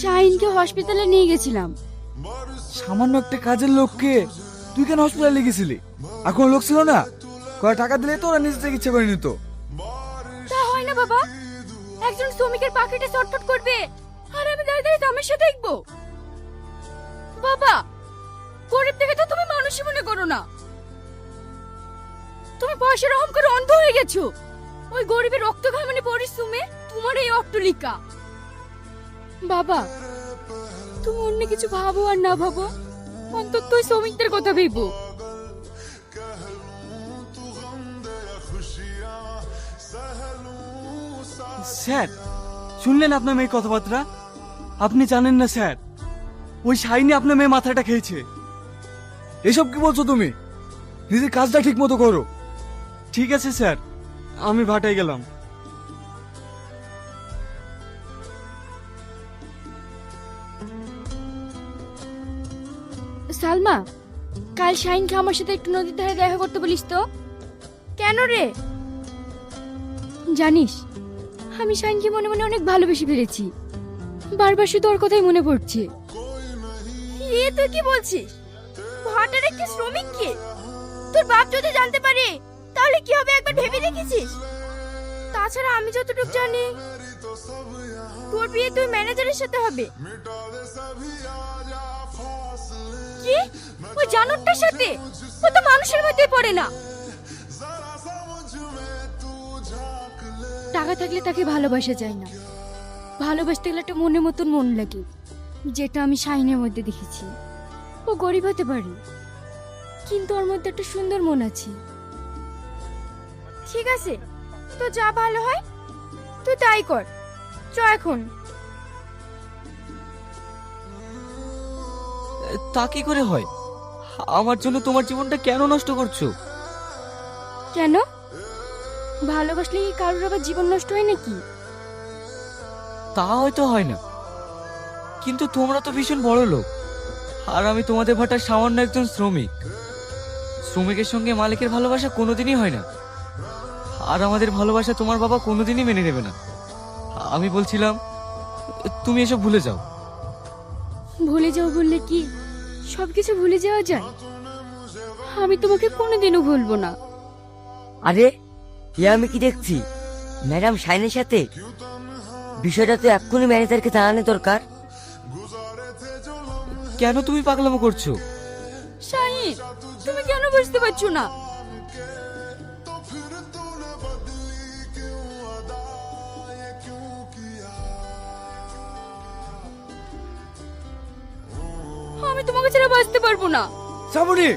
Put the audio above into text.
শাহিনকে হসপিটালে নিয়ে গেছিলাম। সামান্য একটা কাজের লোককে তুই কেন হসপিটালে গেছিলি? আর কোনো লোক ছিল না? কয় টাকা দিলে তো ওরা নিজে থেকে ইচ্ছে করে নিত। তা হয় না বাবা, একজন শ্রমিকের পাখিটা চটফট করবে আর আমি দাঁড়িয়ে দাঁড়িয়ে তামাশা দেখবো? বাবা, গরিব দেখে তো তুমি মানুষই মনে করো না। তুমি পয়সার অহং করে অন্ধ হয়ে গেছো। ওই গরিবের রক্ত ঘামানি পরিশ্রমে তোমার এই অট্টালিকা। বাবা, তুমি অন্য কিছু ভাবো আর না ভাবো, অন্তত ওই শ্রমিকদের কথা ভেবো। স্যার, শুনলেন আপনার মেয়ে কথাবার্তা? আপনি জানেন না স্যার, ওই শাইনি আপনার মেয়ে মাথাটা খেয়েছে। এসব কি বলছো তুমি? নিজের কাজটা ঠিক মতো করো। ঠিক আছে স্যার, আমি ভাটায় গেলাম। সালমা, কাল শাহিনকে আমার সাথে একটু নদীর ধারে দেখা করতে বলিস তো। কেন রে? জানিস, আমি শাহিনকে মনে মনে অনেক ভালোবেসে ফেলেছি। বারবার শুধু ওর কথাই মনে পড়ছে। এ তুই কি বলছিস? ভাটার একটি শ্রমিক কে? তোর বাপ যদি জানতে পারে তাহলে কি হবে একবার ভেবে দেখেছিস? তাছাড়া আমি যতটুকু জানি তোর বিয়ে তুই ম্যানেজারের সাথে হবে। কি? ওই জানোরটার সাথে? ও তো মানুষের মধ্যে পড়ে না। টাকা থাকলে তাকে ভালোবাসা যায় না, ভালোবাসতে গেলে একটা মনের মতন মন লাগে, যেটা আমি শাহিনের মধ্যে দেখেছি। ও গরিব হতে পারে, কিন্তু ওর মধ্যে একটা সুন্দর মন আছে। ঠিক আছে, তো যা ভালো হয় তুই তাই কর। চ এখন। তা কি করে হয়? আমার জন্য তোমার জীবনটা কেন নষ্ট করছো? কেন? ভালোবাসলে কি কারোর আবার জীবন নষ্ট হয় নাকি? তা হয়তো হয় না, কিন্তু তোমরা তো ভীষণ বড় লোক, আর আমি তোমাদের ভাটার সামান্য একজন শ্রমিক। শ্রমিকের সঙ্গে মালিকের ভালোবাসা কোনোদিনই হয় না, আর আমাদের ভালোবাসা তোমার বাবা কোনোদিনই মেনে নেবে না। আমি বলছিলাম তুমি এসব ভুলে যাও। ভুলে যাও বললে কি সবকিছু ভুলে যাওয়া যায়? আমি তোমাকে কোনোদিনও ভুলবো না। আরে, এ আমি কি দেখছি? ম্যাডাম শাইনের সাথে? বিষয়টা তো এক্ষুনি ম্যানেজারকে জানানো দরকার। কেন তুমি পাগলামো করছো? শাহিন, তুমি কেন বুঝতে পারছো না? আমি তোমাকে ছাড়া বাঁচতে পারবো না। শ্রাবণী,